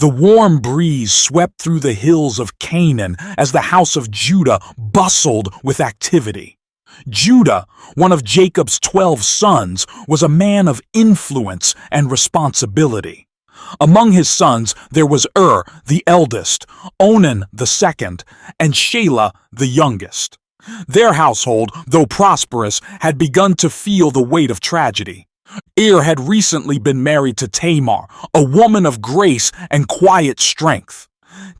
The warm breeze swept through the hills of Canaan as the house of Judah bustled with activity. Judah, one of Jacob's 12 sons, was a man of influence and responsibility. Among his sons there was the eldest, Onan the second, and Shelah the youngest. Their household, though prosperous, had begun to feel the weight of tragedy. Had recently been married to Tamar, a woman of grace and quiet strength.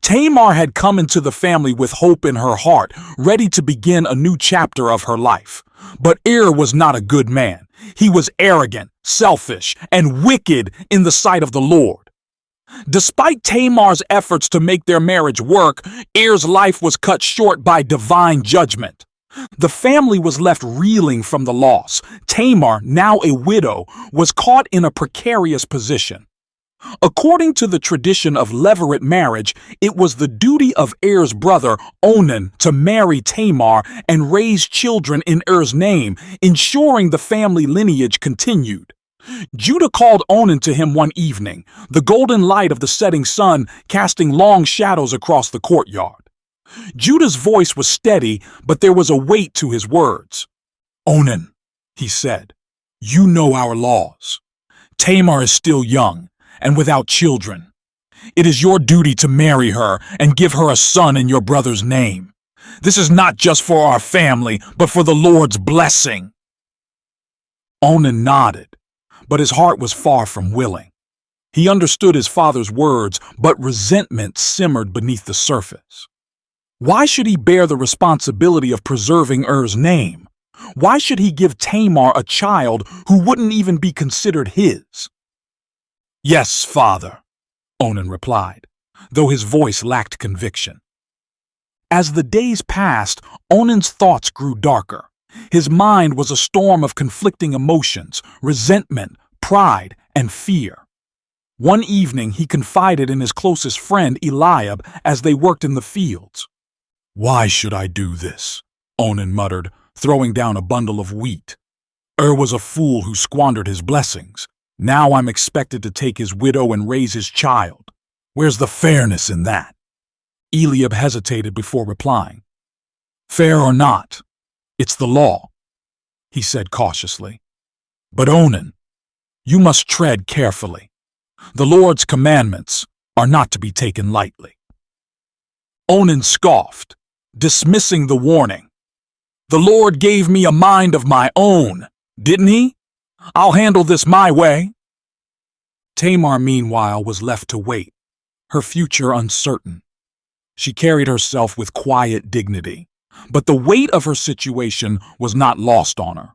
Tamar had come into the family with hope in her heart, ready to begin a new chapter of her life. But was not a good man. He was arrogant, selfish, and wicked in the sight of the Lord. Despite Tamar's efforts to make their marriage work, life was cut short by divine judgment. The family was left reeling from the loss. Tamar, now a widow, was caught in a precarious position. According to the tradition of levirate marriage, it was the duty of brother, Onan, to marry Tamar and raise children in name, ensuring the family lineage continued. Judah called Onan to him one evening, the golden light of the setting sun casting long shadows across the courtyard. Judah's voice was steady, but there was a weight to his words. "Onan," he said, "you know our laws. Tamar is still young and without children. It is your duty to marry her and give her a son in your brother's name. This is not just for our family, but for the Lord's blessing." Onan nodded, but his heart was far from willing. He understood his father's words, but resentment simmered beneath the surface. Why should he bear the responsibility of preserving name? Why should he give Tamar a child who wouldn't even be considered his? "Yes, father," Onan replied, though his voice lacked conviction. As the days passed, Onan's thoughts grew darker. His mind was a storm of conflicting emotions, resentment, pride, and fear. One evening he confided in his closest friend Eliab as they worked in the fields. "Why should I do this?" Onan muttered, throwing down a bundle of wheat. Was a fool who squandered his blessings. Now I'm expected to take his widow and raise his child. Where's the fairness in that?" Eliab hesitated before replying. "Fair or not, it's the law," he said cautiously. "But Onan, you must tread carefully. The Lord's commandments are not to be taken lightly." Onan scoffed, dismissing the warning. "The Lord gave me a mind of my own, didn't he? I'll handle this my way." Tamar, meanwhile, was left to wait, her future uncertain. She carried herself with quiet dignity, but the weight of her situation was not lost on her.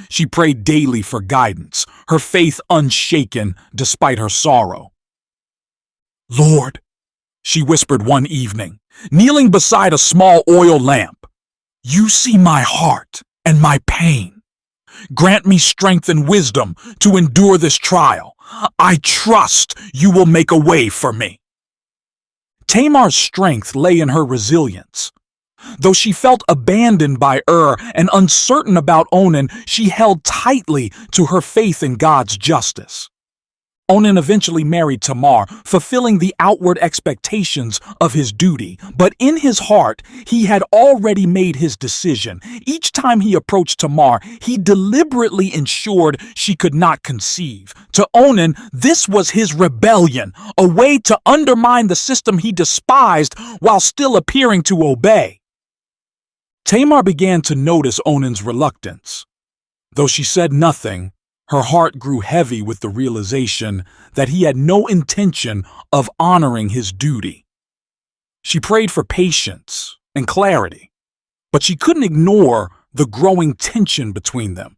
She prayed daily for guidance, her faith unshaken despite her sorrow. "Lord," she whispered one evening, kneeling beside a small oil lamp, "you see my heart and my pain. Grant me strength and wisdom to endure this trial. I trust you will make a way for me." Tamar's strength lay in her resilience. Though she felt abandoned by and uncertain about Onan, she held tightly to her faith in God's justice. Onan eventually married Tamar, fulfilling the outward expectations of his duty. But in his heart, he had already made his decision. Each time he approached Tamar, he deliberately ensured she could not conceive. To Onan, this was his rebellion, a way to undermine the system he despised while still appearing to obey. Tamar began to notice Onan's reluctance. Though she said nothing, her heart grew heavy with the realization that he had no intention of honoring his duty. She prayed for patience and clarity, but she couldn't ignore the growing tension between them.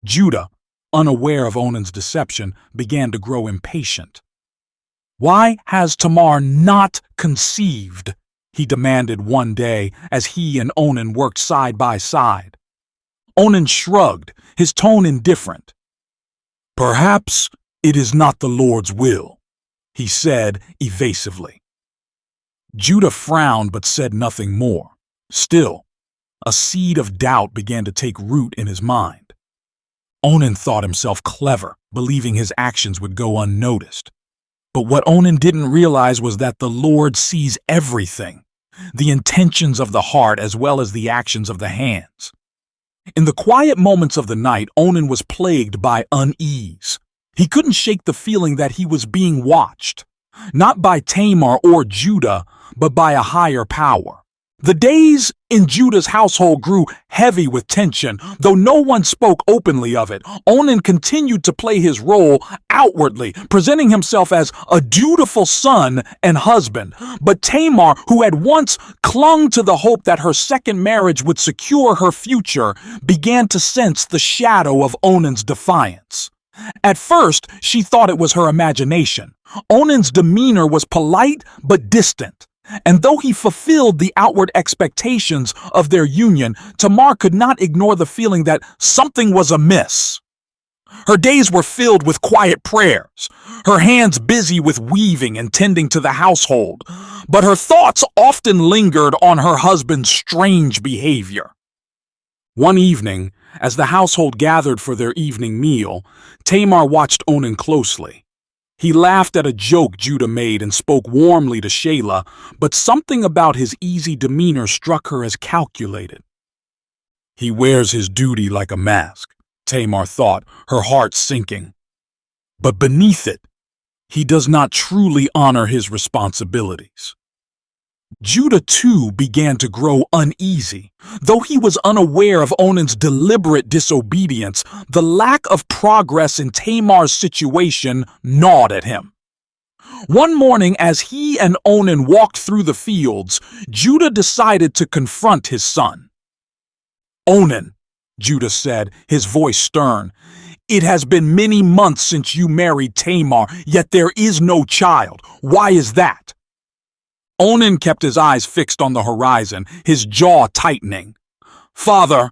Judah, unaware of Onan's deception, began to grow impatient. "Why has Tamar not conceived?" he demanded one day as he and Onan worked side by side. Onan shrugged, his tone indifferent. "Perhaps it is not the Lord's will," he said evasively. Judah frowned but said nothing more. Still, a seed of doubt began to take root in his mind. Onan thought himself clever, believing his actions would go unnoticed. But what Onan didn't realize was that the Lord sees everything, the intentions of the heart as well as the actions of the hands. In the quiet moments of the night, Onan was plagued by unease. He couldn't shake the feeling that he was being watched, not by Tamar or Judah, but by a higher power. The days in Judah's household grew heavy with tension. Though no one spoke openly of it, Onan continued to play his role outwardly, presenting himself as a dutiful son and husband. But Tamar, who had once clung to the hope that her second marriage would secure her future, began to sense the shadow of Onan's defiance. At first, she thought it was her imagination. Onan's demeanor was polite but distant. And though he fulfilled the outward expectations of their union, Tamar could not ignore the feeling that something was amiss. Her days were filled with quiet prayers, her hands busy with weaving and tending to the household, but her thoughts often lingered on her husband's strange behavior. One evening, as the household gathered for their evening meal, Tamar watched Onan closely. He laughed at a joke Judah made and spoke warmly to Shelah, but something about his easy demeanor struck her as calculated. He wears his duty like a mask, Tamar thought, her heart sinking. But beneath it, he does not truly honor his responsibilities. Judah, too, began to grow uneasy. Though he was unaware of Onan's deliberate disobedience, the lack of progress in Tamar's situation gnawed at him. One morning, as he and Onan walked through the fields, Judah decided to confront his son. "Onan," Judah said, his voice stern, "it has been many months since you married Tamar, yet there is no child. Why is that?" Onan kept his eyes fixed on the horizon, his jaw tightening. "Father,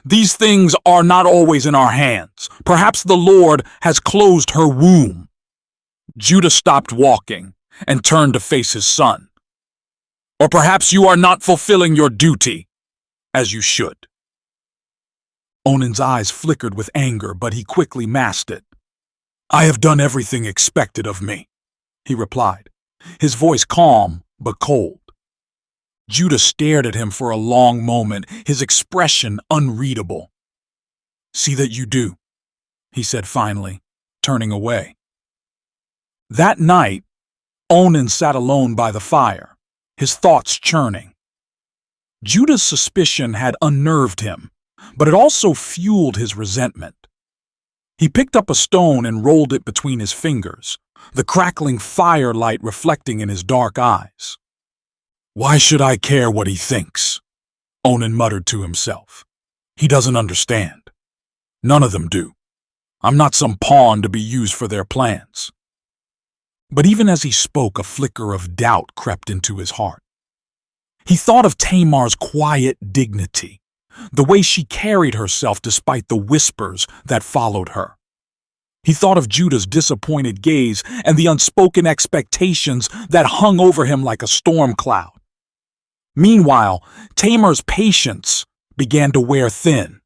these things are not always in our hands. Perhaps the Lord has closed her womb." Judah stopped walking and turned to face his son. "Or perhaps you are not fulfilling your duty as you should." Onan's eyes flickered with anger, but he quickly masked it. "I have done everything expected of me," he replied, his voice calm but cold. Judah stared at him for a long moment, his expression unreadable. "See that you do," he said finally, turning away. That night, Onan sat alone by the fire, his thoughts churning. Judah's suspicion had unnerved him, but it also fueled his resentment. He picked up a stone and rolled it between his fingers, the crackling firelight reflecting in his dark eyes. "Why should I care what he thinks?" Onan muttered to himself. "He doesn't understand. None of them do. I'm not some pawn to be used for their plans." But even as he spoke, a flicker of doubt crept into his heart. He thought of Tamar's quiet dignity, the way she carried herself despite the whispers that followed her. He thought of Judah's disappointed gaze and the unspoken expectations that hung over him like a storm cloud. Meanwhile, Tamar's patience began to wear thin.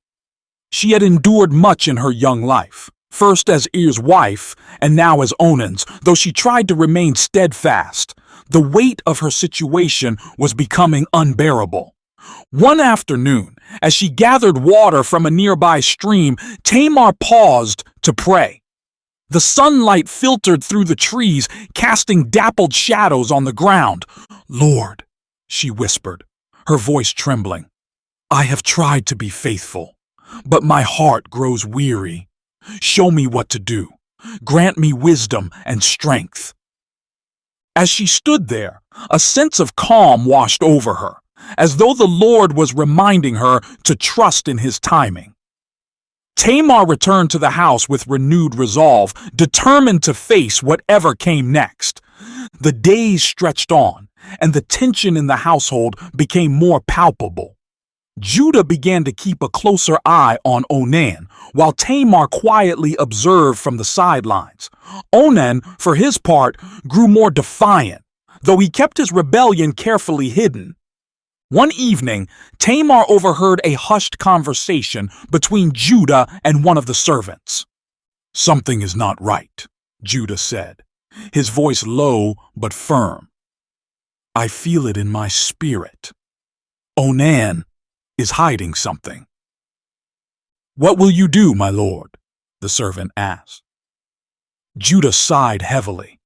She had endured much in her young life, first as Er's wife and now as Onan's. Though she tried to remain steadfast, the weight of her situation was becoming unbearable. One afternoon, as she gathered water from a nearby stream, Tamar paused to pray. The sunlight filtered through the trees, casting dappled shadows on the ground. "Lord," she whispered, her voice trembling, "I have tried to be faithful, but my heart grows weary. Show me what to do. Grant me wisdom and strength." As she stood there, a sense of calm washed over her, as though the Lord was reminding her to trust in his timing. Tamar returned to the house with renewed resolve, determined to face whatever came next. The days stretched on, and the tension in the household became more palpable. Judah began to keep a closer eye on Onan, while Tamar quietly observed from the sidelines. Onan, for his part, grew more defiant, though he kept his rebellion carefully hidden. One evening, Tamar overheard a hushed conversation between Judah and one of the servants. "Something is not right," Judah said, his voice low but firm. I feel it in my spirit. Onan is hiding something. What will you do, my lord? The servant asked. Judah sighed heavily.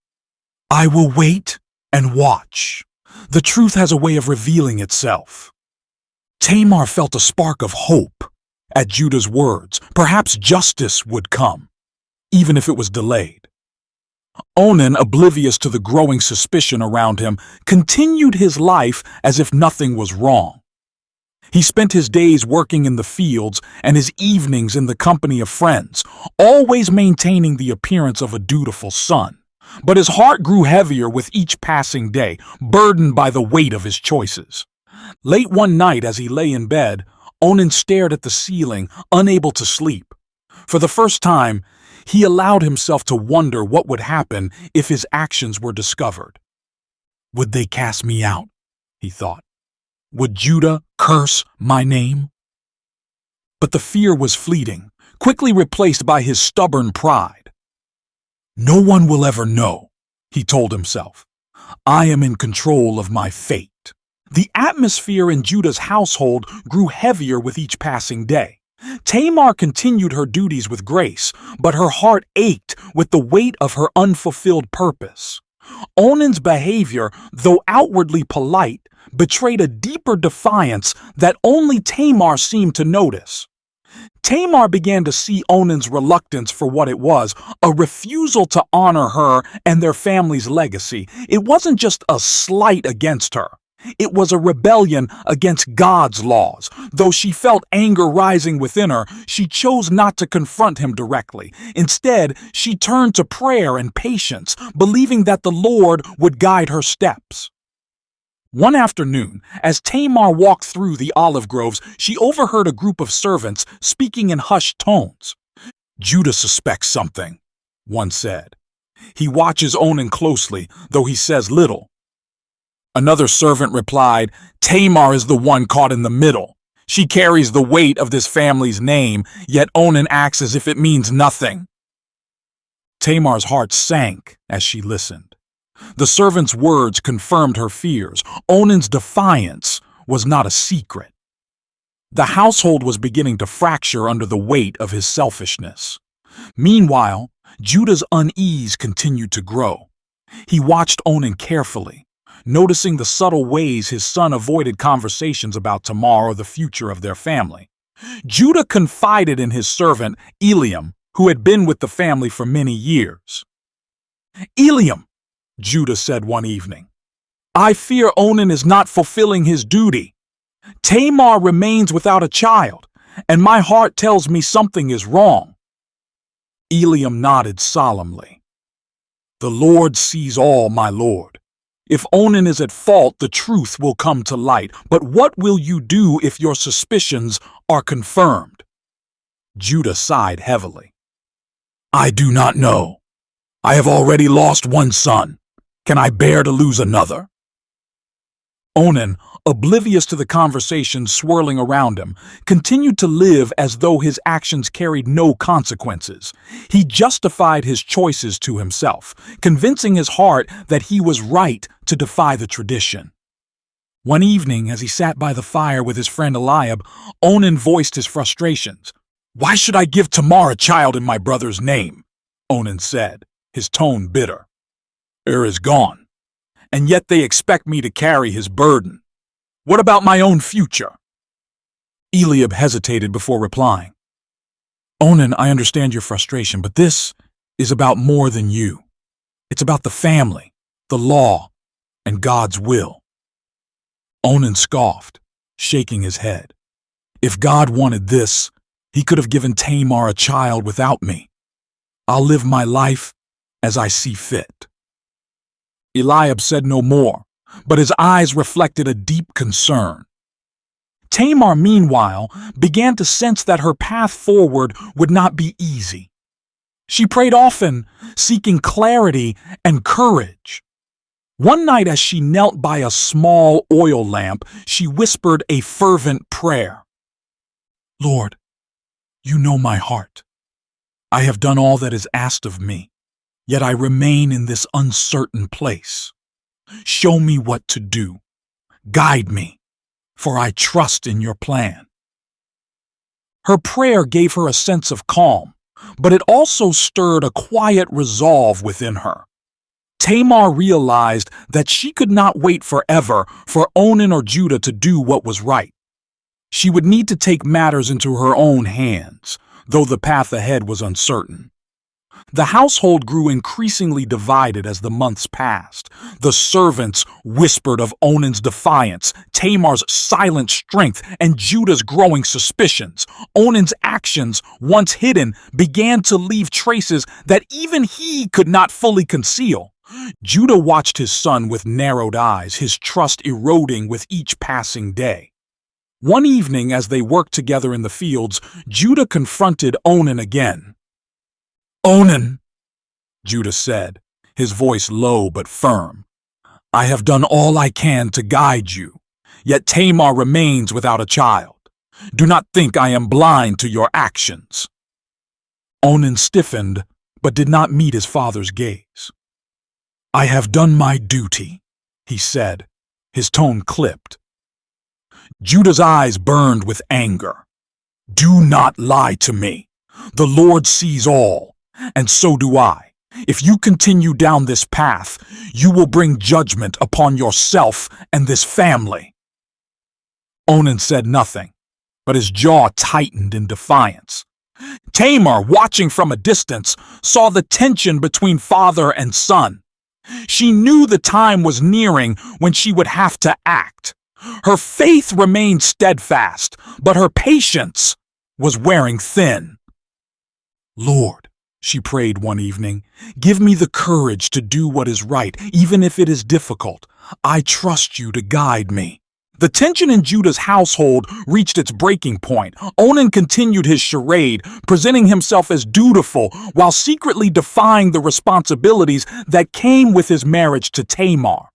I will wait and watch. The truth has a way of revealing itself. Tamar felt a spark of hope at Judah's words. Perhaps justice would come, even if it was delayed. Onan, oblivious to the growing suspicion around him, continued his life as if nothing was wrong. He spent his days working in the fields and his evenings in the company of friends, always maintaining the appearance of a dutiful son. But his heart grew heavier with each passing day, burdened by the weight of his choices. Late one night, as he lay in bed, Onan stared at the ceiling, unable to sleep. For the first time, he allowed himself to wonder what would happen if his actions were discovered. Would they cast me out? He thought. Would Judah curse my name? But the fear was fleeting, quickly replaced by his stubborn pride. No one will ever know, he told himself. I am in control of my fate. The atmosphere in Judah's household grew heavier with each passing day. Tamar continued her duties with grace, but her heart ached with the weight of her unfulfilled purpose. Onan's behavior, though outwardly polite, betrayed a deeper defiance that only Tamar seemed to notice. Tamar began to see Onan's reluctance for what it was, a refusal to honor her and their family's legacy. It wasn't just a slight against her. It was a rebellion against God's laws. Though she felt anger rising within her, she chose not to confront him directly. Instead, she turned to prayer and patience, believing that the Lord would guide her steps. One afternoon, as Tamar walked through the olive groves, she overheard a group of servants speaking in hushed tones. Judah suspects something, one said. He watches Onan closely, though he says little. Another servant replied, Tamar is the one caught in the middle. She carries the weight of this family's name, yet Onan acts as if it means nothing. Tamar's heart sank as she listened. The servant's words confirmed her fears. Onan's defiance was not a secret. The household was beginning to fracture under the weight of his selfishness. Meanwhile, Judah's unease continued to grow. He watched Onan carefully, noticing the subtle ways his son avoided conversations about Tamar or the future of their family. Judah confided in his servant, Eliam, who had been with the family for many years. Eliam, Judah said one evening, I fear Onan is not fulfilling his duty. Tamar remains without a child, and my heart tells me something is wrong. Eliam nodded solemnly. The Lord sees all, my lord. If Onan is at fault, the truth will come to light. But what will you do if your suspicions are confirmed? Judah sighed heavily. I do not know. I have already lost one son. Can I bear to lose another? Onan, oblivious to the conversation swirling around him, continued to live as though his actions carried no consequences. He justified his choices to himself, convincing his heart that he was right to defy the tradition. One evening, as he sat by the fire with his friend Eliab, Onan voiced his frustrations. Why should I give Tamar a child in my brother's name? Onan said, his tone bitter. Is gone, and yet they expect me to carry his burden. What about my own future? Eliab hesitated before replying. Onan, I understand your frustration, but this is about more than you. It's about the family, the law, and God's will. Onan scoffed, shaking his head. If God wanted this, he could have given Tamar a child without me. I'll live my life as I see fit. Eliab said no more, but his eyes reflected a deep concern. Tamar, meanwhile, began to sense that her path forward would not be easy. She prayed often, seeking clarity and courage. One night, as she knelt by a small oil lamp, she whispered a fervent prayer. Lord, you know my heart. I have done all that is asked of me. Yet I remain in this uncertain place. Show me what to do. Guide me, for I trust in your plan." Her prayer gave her a sense of calm, but it also stirred a quiet resolve within her. Tamar realized that she could not wait forever for Onan or Judah to do what was right. She would need to take matters into her own hands, though the path ahead was uncertain. The household grew increasingly divided as the months passed. The servants whispered of Onan's defiance, Tamar's silent strength, and Judah's growing suspicions. Onan's actions, once hidden, began to leave traces that even he could not fully conceal. Judah watched his son with narrowed eyes, his trust eroding with each passing day. One evening, as they worked together in the fields, Judah confronted Onan again. "Onan," Judah said, his voice low but firm, "I have done all I can to guide you, yet Tamar remains without a child. Do not think I am blind to your actions." Onan stiffened, but did not meet his father's gaze. "I have done my duty," he said, his tone clipped. Judah's eyes burned with anger. "Do not lie to me. The Lord sees all, and so do I. If you continue down this path, you will bring judgment upon yourself and this family." Onan said nothing, but his jaw tightened in defiance. Tamar, watching from a distance, saw the tension between father and son. She knew the time was nearing when she would have to act. Her faith remained steadfast, but her patience was wearing thin. "Lord," she prayed one evening, "give me the courage to do what is right, even if it is difficult. I trust you to guide me." The tension in Judah's household reached its breaking point. Onan continued his charade, presenting himself as dutiful while secretly defying the responsibilities that came with his marriage to Tamar.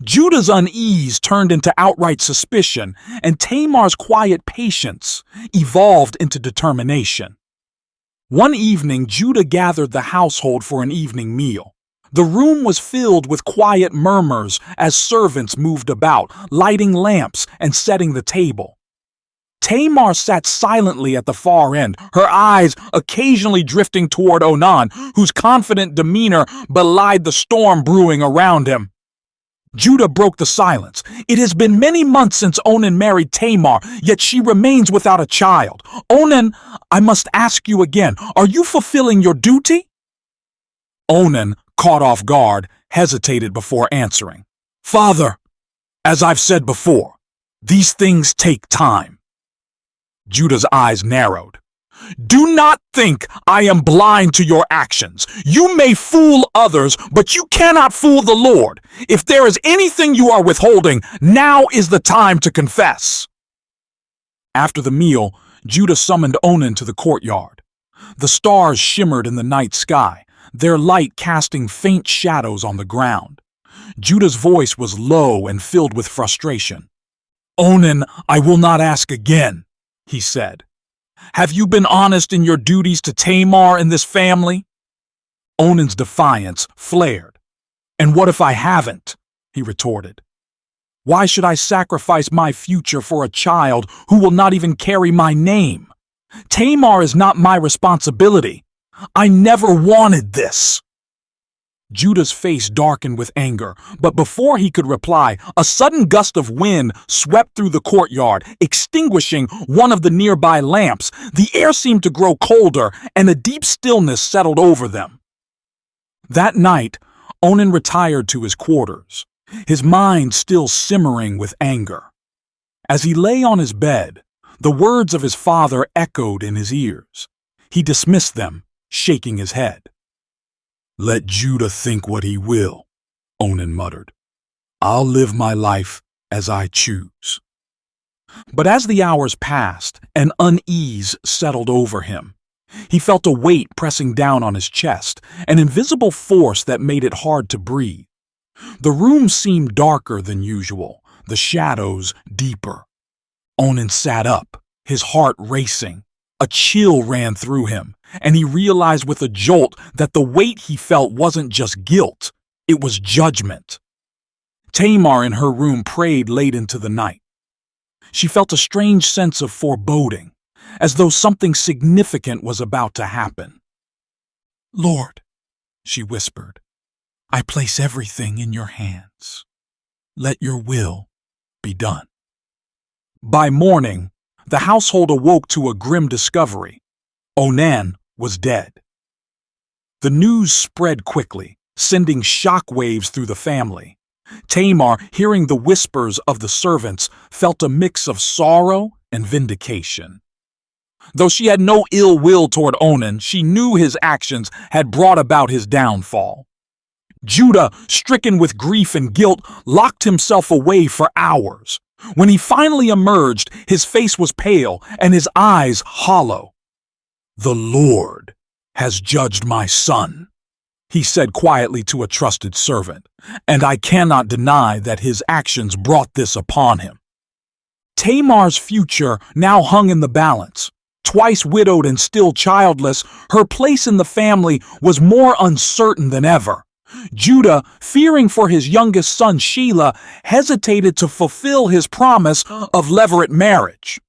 Judah's unease turned into outright suspicion, and Tamar's quiet patience evolved into determination. One evening, Judah gathered the household for an evening meal. The room was filled with quiet murmurs as servants moved about, lighting lamps and setting the table. Tamar sat silently at the far end, her eyes occasionally drifting toward Onan, whose confident demeanor belied the storm brewing around him. Judah broke the silence. "It has been many months since Onan married Tamar, yet she remains without a child. Onan, I must ask you again, are you fulfilling your duty?" Onan, caught off guard, hesitated before answering. "Father, as I've said before, these things take time." Judah's eyes narrowed. "Do not think I am blind to your actions. You may fool others, but you cannot fool the Lord. If there is anything you are withholding, now is the time to confess." After the meal, Judah summoned Onan to the courtyard. The stars shimmered in the night sky, their light casting faint shadows on the ground. Judah's voice was low and filled with frustration. "Onan, I will not ask again," he said. "Have you been honest in your duties to Tamar and this family?" Onan's defiance flared. "And what if I haven't?" he retorted. "Why should I sacrifice my future for a child who will not even carry my name? Tamar is not my responsibility. I never wanted this." Judah's face darkened with anger, but before he could reply, a sudden gust of wind swept through the courtyard, extinguishing one of the nearby lamps. The air seemed to grow colder, and a deep stillness settled over them. That night, Onan retired to his quarters, his mind still simmering with anger. As he lay on his bed, the words of his father echoed in his ears. He dismissed them, shaking his head. "Let Judah think what he will," Onan muttered. "I'll live my life as I choose." But as the hours passed, an unease settled over him. He felt a weight pressing down on his chest, an invisible force that made it hard to breathe. The room seemed darker than usual, the shadows deeper. Onan sat up, his heart racing. A chill ran through him. and he realized with a jolt that the weight he felt wasn't just guilt, it was judgment. Tamar in her room prayed late into the night. She felt a strange sense of foreboding, as though something significant was about to happen. "Lord," she whispered, "I place everything in your hands. Let your will be done." By morning, the household awoke to a grim discovery. Onan was dead. The news spread quickly, sending shockwaves through the family. Tamar, hearing the whispers of the servants, felt a mix of sorrow and vindication. Though she had no ill will toward Onan, she knew his actions had brought about his downfall. Judah, stricken with grief and guilt, locked himself away for hours. When he finally emerged, his face was pale and his eyes hollow. "The Lord has judged my son," he said quietly to a trusted servant, "and I cannot deny that his actions brought this upon him." Tamar's future now hung in the balance. Twice widowed and still childless, her place in the family was more uncertain than ever. Judah, fearing for his youngest son Shelah, hesitated to fulfill his promise of levirate marriage.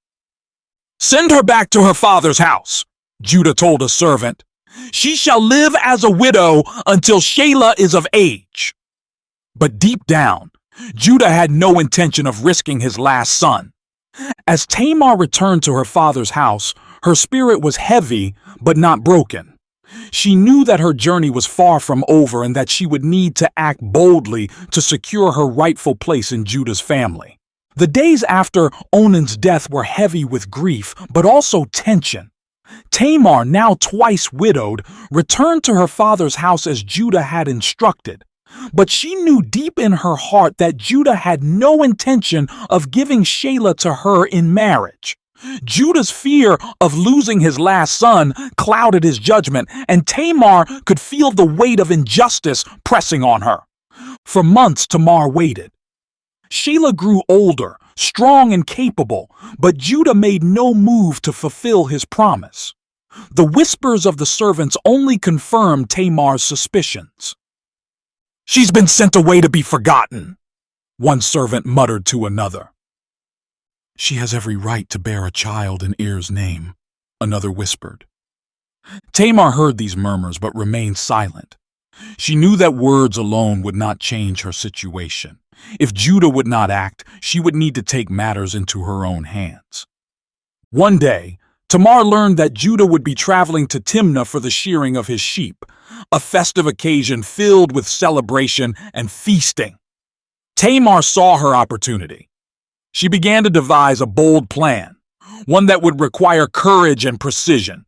"Send her back to her father's house," Judah told a servant. "She shall live as a widow until Shelah is of age." But deep down, Judah had no intention of risking his last son. As Tamar returned to her father's house, her spirit was heavy but not broken. She knew that her journey was far from over and that she would need to act boldly to secure her rightful place in Judah's family. The days after Onan's death were heavy with grief, but also tension. Tamar, now twice widowed, returned to her father's house as Judah had instructed. But she knew deep in her heart that Judah had no intention of giving Shelah to her in marriage. Judah's fear of losing his last son clouded his judgment, and Tamar could feel the weight of injustice pressing on her. For months, Tamar waited. Shelah grew older, strong and capable, but Judah made no move to fulfill his promise. The whispers of the servants only confirmed Tamar's suspicions. "She's been sent away to be forgotten," one servant muttered to another. "She has every right to bear a child in Er's name," another whispered. Tamar heard these murmurs but remained silent. She knew that words alone would not change her situation. If Judah would not act, she would need to take matters into her own hands. One day, Tamar learned that Judah would be traveling to Timnah for the shearing of his sheep, a festive occasion filled with celebration and feasting. Tamar saw her opportunity. She began to devise a bold plan, one that would require courage and precision.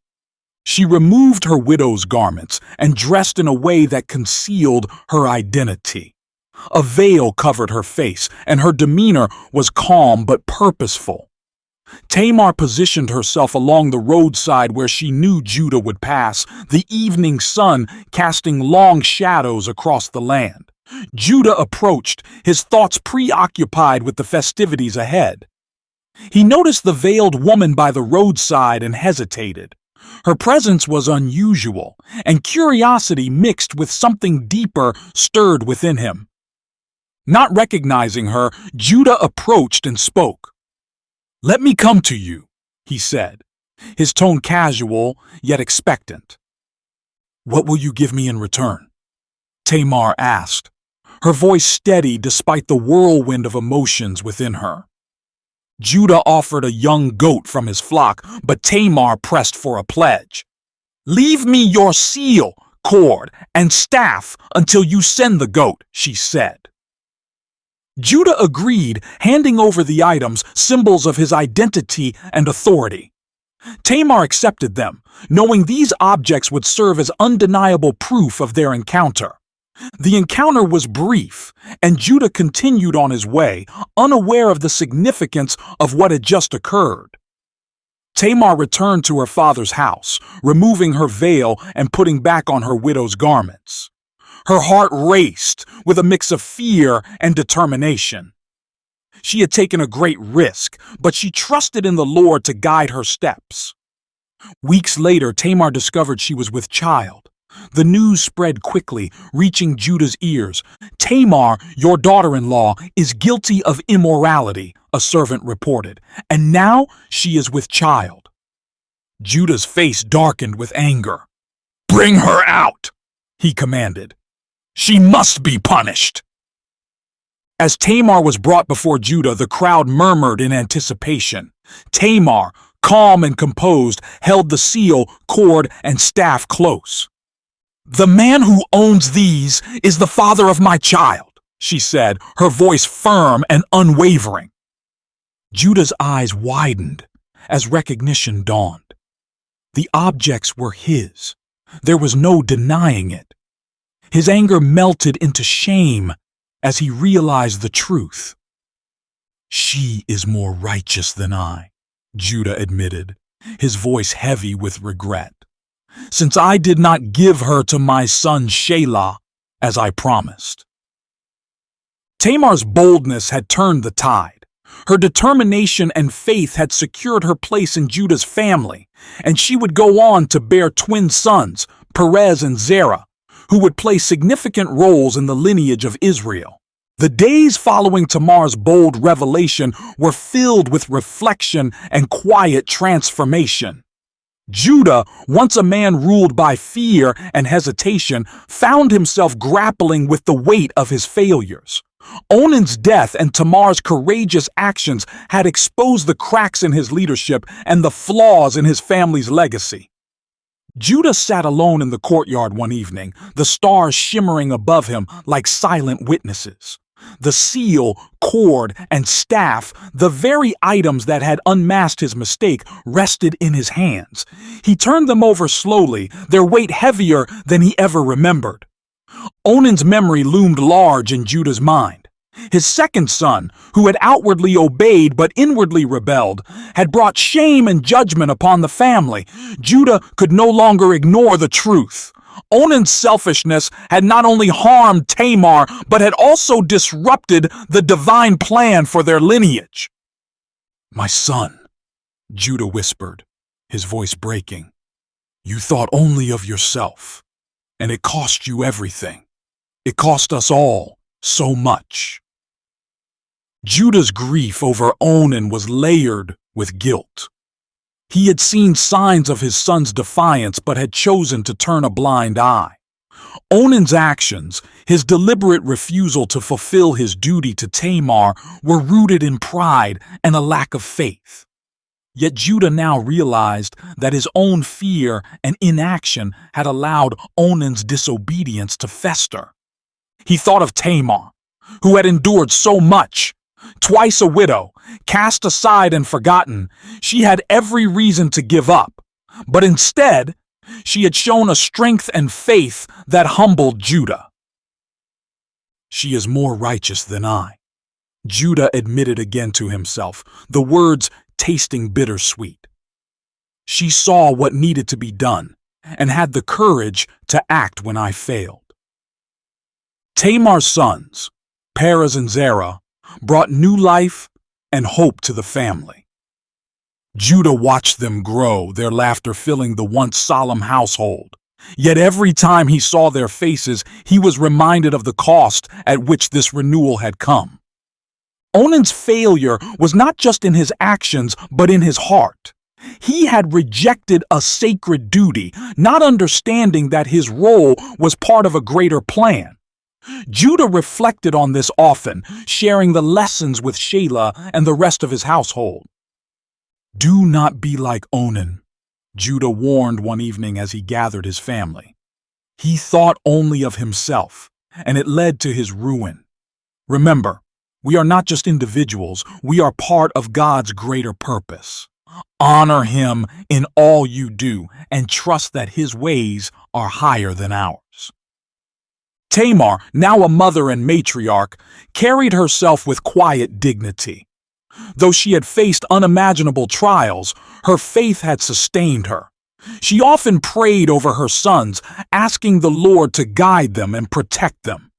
She removed her widow's garments and dressed in a way that concealed her identity. A veil covered her face, and her demeanor was calm but purposeful. Tamar positioned herself along the roadside where she knew Judah would pass, the evening sun casting long shadows across the land. Judah approached, his thoughts preoccupied with the festivities ahead. He noticed the veiled woman by the roadside and hesitated. Her presence was unusual, and curiosity mixed with something deeper stirred within him. Not recognizing her, Judah approached and spoke. "Let me come to you," he said, his tone casual yet expectant. "What will you give me in return?" Tamar asked, her voice steady despite the whirlwind of emotions within her. Judah offered a young goat from his flock, but Tamar pressed for a pledge. "Leave me your seal, cord, and staff until you send the goat," she said. Judah agreed, handing over the items, symbols of his identity and authority. Tamar accepted them, knowing these objects would serve as undeniable proof of their encounter. The encounter was brief, and Judah continued on his way, unaware of the significance of what had just occurred. Tamar returned to her father's house, removing her veil and putting back on her widow's garments. Her heart raced with a mix of fear and determination. She had taken a great risk, but she trusted in the Lord to guide her steps. Weeks later, Tamar discovered she was with child. The news spread quickly, reaching Judah's ears. "Tamar, your daughter-in-law, is guilty of immorality," a servant reported, "and now she is with child." Judah's face darkened with anger. "Bring her out," he commanded. "She must be punished." As Tamar was brought before Judah, the crowd murmured in anticipation. Tamar, calm and composed, held the seal, cord, and staff close. "The man who owns these is the father of my child," she said, her voice firm and unwavering. Judah's eyes widened as recognition dawned. The objects were his. There was no denying it. His anger melted into shame as he realized the truth. "She is more righteous than I," Judah admitted, his voice heavy with regret, "since I did not give her to my son Shelah as I promised." Tamar's boldness had turned the tide. Her determination and faith had secured her place in Judah's family, and she would go on to bear twin sons, Perez and Zerah, who would play significant roles in the lineage of Israel. The days following Tamar's bold revelation were filled with reflection and quiet transformation. Judah, once a man ruled by fear and hesitation, found himself grappling with the weight of his failures. Onan's death and Tamar's courageous actions had exposed the cracks in his leadership and the flaws in his family's legacy. Judah sat alone in the courtyard one evening, the stars shimmering above him like silent witnesses. The seal, cord, and staff, the very items that had unmasked his mistake, rested in his hands. He turned them over slowly, their weight heavier than he ever remembered. Onan's memory loomed large in Judah's mind. His second son, who had outwardly obeyed but inwardly rebelled, had brought shame and judgment upon the family. Judah could no longer ignore the truth. Onan's selfishness had not only harmed Tamar, but had also disrupted the divine plan for their lineage. "My son," Judah whispered, his voice breaking, "you thought only of yourself, and it cost you everything. It cost us all so much." Judah's grief over Onan was layered with guilt. He had seen signs of his son's defiance but had chosen to turn a blind eye. Onan's actions, his deliberate refusal to fulfill his duty to Tamar, were rooted in pride and a lack of faith. Yet Judah now realized that his own fear and inaction had allowed Onan's disobedience to fester. He thought of Tamar, who had endured so much. Twice a widow, cast aside and forgotten, she had every reason to give up. But instead, she had shown a strength and faith that humbled Judah. "She is more righteous than I," Judah admitted again to himself, the words tasting bittersweet. "She saw what needed to be done and had the courage to act when I failed." Tamar's sons, Perez and Zerah, brought new life and hope to the family. Judah watched them grow, their laughter filling the once solemn household. Yet every time he saw their faces, he was reminded of the cost at which this renewal had come. Onan's failure was not just in his actions, but in his heart. He had rejected a sacred duty, not understanding that his role was part of a greater plan. Judah reflected on this often, sharing the lessons with Shelah and the rest of his household. "Do not be like Onan," Judah warned one evening as he gathered his family. "He thought only of himself, and it led to his ruin. Remember, we are not just individuals, we are part of God's greater purpose. Honor him in all you do, and trust that his ways are higher than ours." Tamar, now a mother and matriarch, carried herself with quiet dignity. Though she had faced unimaginable trials, her faith had sustained her. She often prayed over her sons, asking the Lord to guide them and protect them.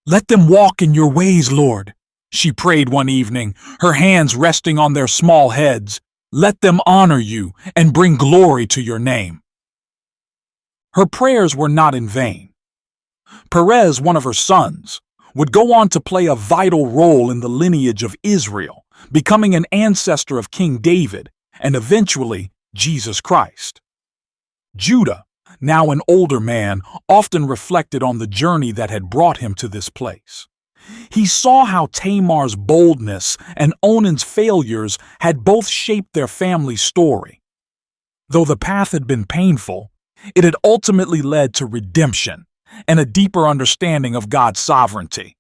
"Let them walk in your ways, Lord," she prayed one evening, her hands resting on their small heads. Let them honor you and bring glory to your name." Her prayers were not in vain. Perez, one of her sons, would go on to play a vital role in the lineage of Israel, becoming an ancestor of King David and eventually Jesus Christ. Judah, now an older man, often reflected on the journey that had brought him to this place. He saw how Tamar's boldness and Onan's failures had both shaped their family story. Though the path had been painful, it had ultimately led to redemption and a deeper understanding of God's sovereignty.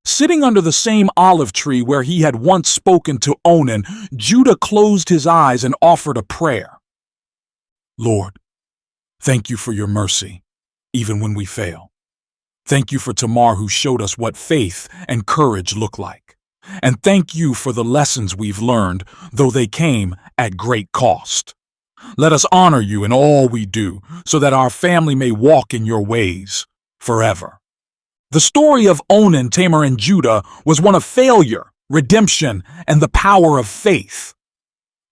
Sitting under the same olive tree where he had once spoken to Onan, Judah closed his eyes and offered a prayer. "Lord, thank you for your mercy, even when we fail. Thank you for Tamar, who showed us what faith and courage look like. And thank you for the lessons we've learned, though they came at great cost. Let us honor you in all we do, so that our family may walk in your ways forever." The story of Onan, Tamar, and Judah was one of failure, redemption, and the power of faith.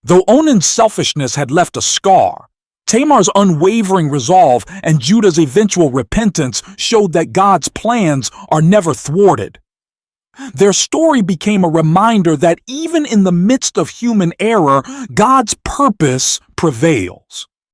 Though Onan's selfishness had left a scar, Tamar's unwavering resolve and Judah's eventual repentance showed that God's plans are never thwarted. Their story became a reminder that even in the midst of human error, God's purpose prevails.